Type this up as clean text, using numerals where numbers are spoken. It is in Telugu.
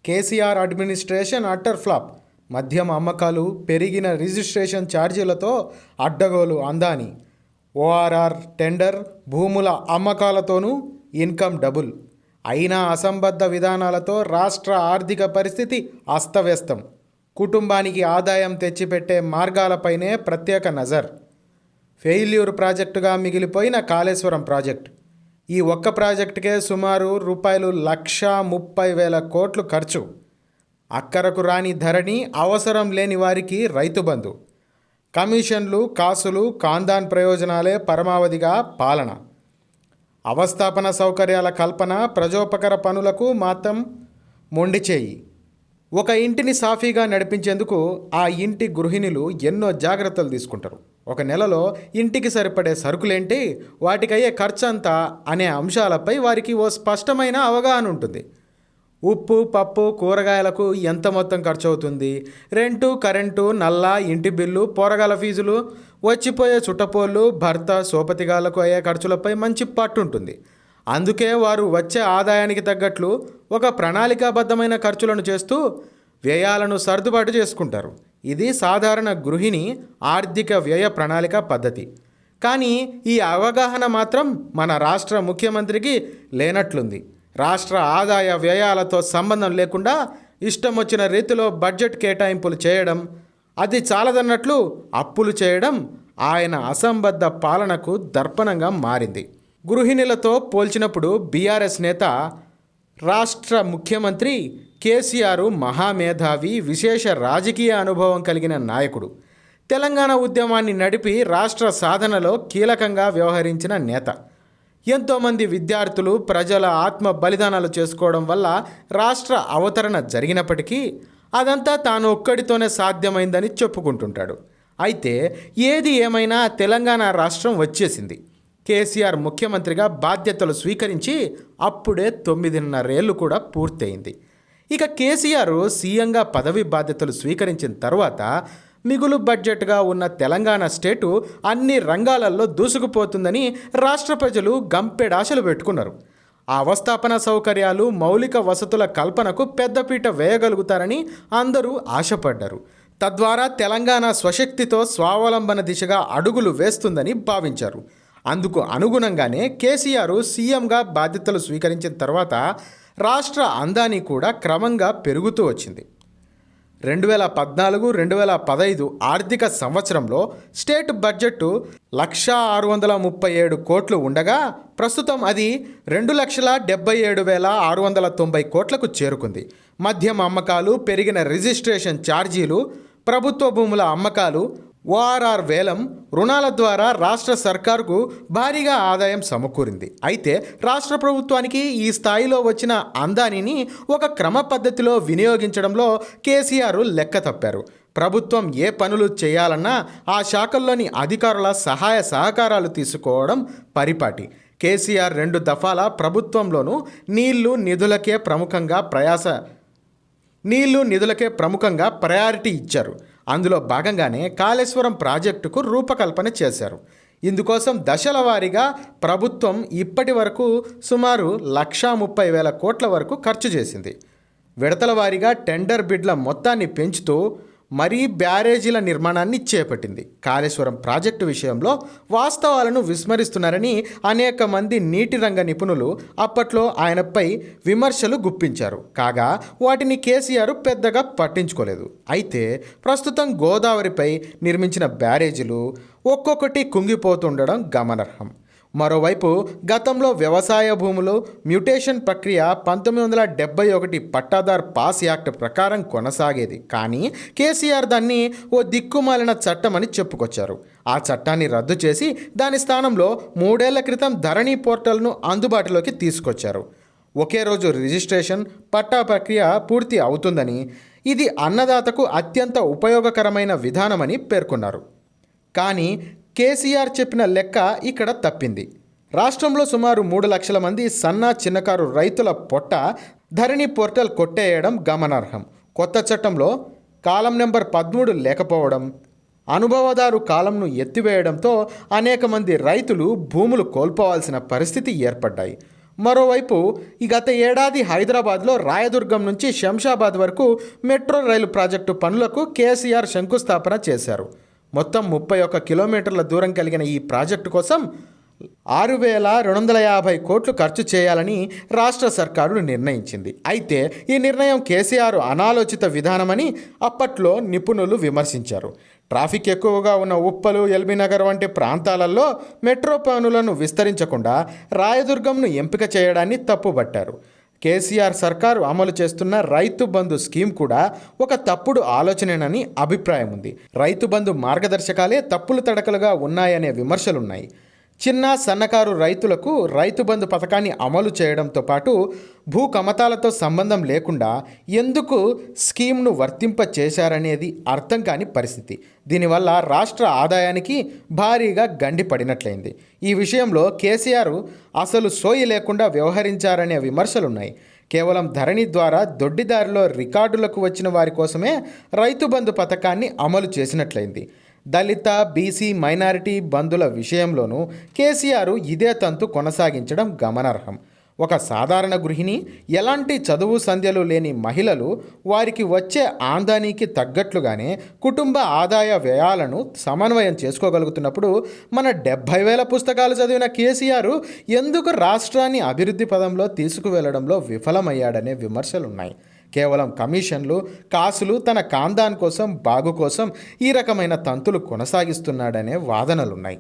KCR administration utter flop. మద్యం అమ్మకాలు, పెరిగిన రిజిస్ట్రేషన్ ఛార్జీలతో అడ్డగోలు అందాని. ఓఆర్ఆర్ టెండర్, భూముల అమ్మకాలతోనూ ఇన్కమ్ డబుల్. అయినా అసంబద్ధ విధానాలతో రాష్ట్ర ఆర్థిక పరిస్థితి అస్తవ్యస్తం. కుటుంబానికి ఆదాయం తెచ్చిపెట్టే మార్గాలపైనే ప్రత్యేక నజర్. ఫెయిల్యూర్ ప్రాజెక్టుగా మిగిలిపోయిన కాళేశ్వరం ప్రాజెక్టు. ఈ ఒక్క ప్రాజెక్టుకే సుమారు రూపాయలు 1,30,000 కోట్లు ఖర్చు. అక్కరకు రాని ధరణి, అవసరం లేని వారికి రైతు బంధు. కమిషన్లు, కాసులు, కాందాన్ ప్రయోజనాలే పరమావధిగా పాలన. అవస్థాపన సౌకర్యాల కల్పన, ప్రజోపకర పనులకు మాత్రం మొండి చేయి. ఒక ఇంటిని సాఫీగా నడిపించేందుకు ఆ ఇంటి గృహిణులు ఎన్నో జాగ్రత్తలు తీసుకుంటారు. ఒక నెలలో ఇంటికి సరిపడే సరుకులేంటి, వాటికయ్యే ఖర్చంతా అనే అంశాలపై వారికి ఓ స్పష్టమైన అవగాహన ఉంటుంది. ఉప్పు, పప్పు, కూరగాయలకు ఎంత మొత్తం ఖర్చు అవుతుంది, రెంటు, కరెంటు, నల్లా, ఇంటి బిల్లు, పోరగాల ఫీజులు, వచ్చిపోయే చుట్టపోళ్ళు, భర్త, సోపతిగాళ్లకు అయ్యే ఖర్చులపై మంచి పట్టు ఉంటుంది. అందుకే వారు వచ్చే ఆదాయానికి తగ్గట్లు ఒక ప్రణాళికాబద్ధమైన ఖర్చులను చేస్తూ వ్యయాలను సర్దుబాటు చేసుకుంటారు. ఇది సాధారణ గృహిణి ఆర్థిక వ్యయ ప్రణాళిక పద్ధతి. కానీ ఈ అవగాహన మాత్రం మన రాష్ట్ర ముఖ్యమంత్రికి లేనట్లుంది. రాష్ట్ర ఆదాయ వ్యయాలతో సంబంధం లేకుండా ఇష్టం వచ్చిన రీతిలో బడ్జెట్ కేటాయింపులు చేయడం, అది చాలదన్నట్లు అప్పులు చేయడం ఆయన అసంబద్ధ పాలనకు దర్పణంగా మారింది. గృహిణులతో పోల్చినప్పుడు బీఆర్ఎస్ నేత, రాష్ట్ర ముఖ్యమంత్రి కేసీఆర్ మహామేధావి, విశేష రాజకీయ అనుభవం కలిగిన నాయకుడు. తెలంగాణ ఉద్యమాన్ని నడిపి రాష్ట్ర సాధనలో కీలకంగా వ్యవహరించిన నేత. ఎంతోమంది విద్యార్థులు, ప్రజల ఆత్మ బలిదానాలు చేసుకోవడం వల్ల రాష్ట్ర అవతరణ జరిగినప్పటికీ అదంతా తాను ఒక్కడితోనే సాధ్యమైందని చెప్పుకుంటుంటాడు. అయితే ఏది ఏమైనా తెలంగాణ రాష్ట్రం వచ్చేసింది. కేసీఆర్ ముఖ్యమంత్రిగా బాధ్యతలు స్వీకరించి అప్పుడే 9.5 ఏళ్ళు కూడా పూర్తయింది. ఇక కేసీఆర్ సీఎంగా పదవి బాధ్యతలు స్వీకరించిన తర్వాత మిగులు బడ్జెట్గా ఉన్న తెలంగాణ స్టేటు అన్ని రంగాలలో దూసుకుపోతుందని రాష్ట్ర ప్రజలు గంపెడాశలు పెట్టుకున్నారు. ఆ అవస్థాపన సౌకర్యాలు, మౌలిక వసతుల కల్పనకు పెద్దపీట వేయగలుగుతారని అందరూ ఆశపడ్డారు. తద్వారా తెలంగాణ స్వశక్తితో స్వావలంబన దిశగా అడుగులు వేస్తుందని భావించారు. అందుకు అనుగుణంగానే కేసీఆర్ సీఎంగా బాధ్యతలు స్వీకరించిన తర్వాత రాష్ట్ర అందాని కూడా క్రమంగా పెరుగుతూ వచ్చింది. 2014-2015 ఆర్థిక సంవత్సరంలో స్టేట్ బడ్జెట్ 1,637 కోట్లు ఉండగా ప్రస్తుతం అది 2,77,690 కోట్లకు చేరుకుంది. మద్యం అమ్మకాలు, పెరిగిన రిజిస్ట్రేషన్ ఛార్జీలు, ప్రభుత్వ భూముల అమ్మకాలు, ఓఆర్ఆర్ వేలం, రుణాల ద్వారా రాష్ట్ర సర్కారుకు భారీగా ఆదాయం సమకూరింది. అయితే రాష్ట్ర ప్రభుత్వానికి ఈ స్థాయిలో వచ్చిన అందానిని ఒక క్రమ పద్ధతిలో వినియోగించడంలో కేసీఆర్ లెక్క తప్పారు. ప్రభుత్వం ఏ పనులు చేయాలన్నా ఆ శాఖల్లోని అధికారుల సహాయ సహకారాలు తీసుకోవడం పరిపాటి. కేసీఆర్ 2 దఫాల ప్రభుత్వంలోనూ నీళ్లు నిధులకే ప్రముఖంగా ప్రయారిటీ ఇచ్చారు. అందులో భాగంగానే కాళేశ్వరం ప్రాజెక్టుకు రూపకల్పన చేశారు. ఇందుకోసం దశల వారీగా ప్రభుత్వం ఇప్పటి వరకు సుమారు 1,30,000 కోట్ల వరకు ఖర్చు చేసింది. విడతల వారీగా టెండర్ బిడ్ల మొత్తాన్ని పెంచుతూ మరీ బ్యారేజీల నిర్మాణాన్ని చేపట్టింది. కాళేశ్వరం ప్రాజెక్టు విషయంలో వాస్తవాలను విస్మరిస్తున్నారని అనేక మంది నీటి రంగ నిపుణులు అప్పట్లో ఆయనపై విమర్శలు గుప్పించారు. కాగా వాటిని కేసీఆర్ పెద్దగా పట్టించుకోలేదు. అయితే ప్రస్తుతం గోదావరిపై నిర్మించిన బ్యారేజీలు ఒక్కొక్కటి కుంగిపోతుండడం గమనార్హం. మరోవైపు గతంలో వ్యవసాయ భూములు మ్యూటేషన్ ప్రక్రియ 1971 పట్టాదార్ పాస్ యాక్ట్ ప్రకారం కొనసాగేది. కానీ కేసీఆర్ దాన్ని ఓ దిక్కుమాలిన చట్టం అని చెప్పుకొచ్చారు. ఆ చట్టాన్ని రద్దు చేసి దాని స్థానంలో 3 ఏళ్ల క్రితం ధరణి పోర్టల్ను అందుబాటులోకి తీసుకొచ్చారు. ఒకే రోజు రిజిస్ట్రేషన్, పట్టా ప్రక్రియ పూర్తి అవుతుందని, ఇది అన్నదాతకు అత్యంత ఉపయోగకరమైన విధానమని పేర్కొన్నారు. కానీ కేసీఆర్ చెప్పిన లెక్క ఇక్కడ తప్పింది. రాష్ట్రంలో సుమారు 3 లక్షల మంది సన్న చిన్నకారు రైతుల పొట్ట ధరణి పోర్టల్ కొట్టేయడం గమనార్హం. కొత్త చట్టంలో కాలం నెంబర్ 13 లేకపోవడం, అనుభవదారు కాలంను ఎత్తివేయడంతో అనేక మంది రైతులు భూములు కోల్పోవాల్సిన పరిస్థితి ఏర్పడ్డాయి. మరోవైపు ఈ గత ఏడాది హైదరాబాద్లో రాయదుర్గం నుంచి శంషాబాద్ వరకు మెట్రో రైలు ప్రాజెక్టు పనులకు కేసీఆర్ శంకుస్థాపన చేశారు. మొత్తం 31 కిలోమీటర్ల దూరం కలిగిన ఈ ప్రాజెక్టు కోసం 6,250 కోట్లు ఖర్చు చేయాలని రాష్ట్ర సర్కారు నిర్ణయించింది. అయితే ఈ నిర్ణయం కేసీఆర్ అనాలోచిత విధానమని అప్పట్లో నిపుణులు విమర్శించారు. ట్రాఫిక్ ఎక్కువగా ఉన్న ఉప్పలు, ఎల్బీనగర్ వంటి ప్రాంతాలలో మెట్రో పనులను విస్తరించకుండా రాయదుర్గంను ఎంపిక చేయడాన్ని తప్పుబట్టారు. కేసీఆర్ సర్కారు అమలు చేస్తున్న రైతు బంధు స్కీమ్ కూడా ఒక తప్పుడు ఆలోచనేనని అభిప్రాయం ఉంది. రైతు బంధు మార్గదర్శకాలే తప్పులు తడకలుగా ఉన్నాయనే విమర్శలున్నాయి. చిన్న సన్నకారు రైతులకు రైతు బంధు పథకాన్ని అమలు చేయడంతో పాటు భూ కమతాలతో సంబంధం లేకుండా ఎందుకు స్కీమ్ను వర్తింప చేశారనేది అర్థం కాని పరిస్థితి. దీనివల్ల రాష్ట్ర ఆదాయానికి భారీగా గండి పడినట్లయింది. ఈ విషయంలో కేసీఆర్ అసలు సోయి లేకుండా వ్యవహరించారనే విమర్శలున్నాయి. కేవలం ధరణి ద్వారా దొడ్డిదారిలో రికార్డులకు వచ్చిన వారి కోసమే రైతు బంధు పథకాన్ని అమలు చేసినట్లయింది. దళిత, బీసీ, మైనారిటీ బంధుల విషయంలోనూ కేసీఆర్ ఇదే తంతు కొనసాగించడం గమనార్హం. ఒక సాధారణ గృహిణి, ఎలాంటి చదువు సంధ్యలు లేని మహిళలు వారికి వచ్చే ఆదాయానికి తగ్గట్లుగానే కుటుంబ ఆదాయ వ్యయాలను సమన్వయం చేసుకోగలుగుతున్నప్పుడు మన 70,000 పుస్తకాలు చదివిన కేసీఆర్ ఎందుకు రాష్ట్రాన్ని అభివృద్ధి పదంలో తీసుకువెళ్లడంలో విఫలమయ్యాడనే విమర్శలున్నాయి. కేవలం కమిషన్లు, కాసులు, తన కాందాన్ కోసం, బాగు కోసం ఈ రకమైన తంతులు కొనసాగిస్తున్నాడనే వాదనలున్నాయి.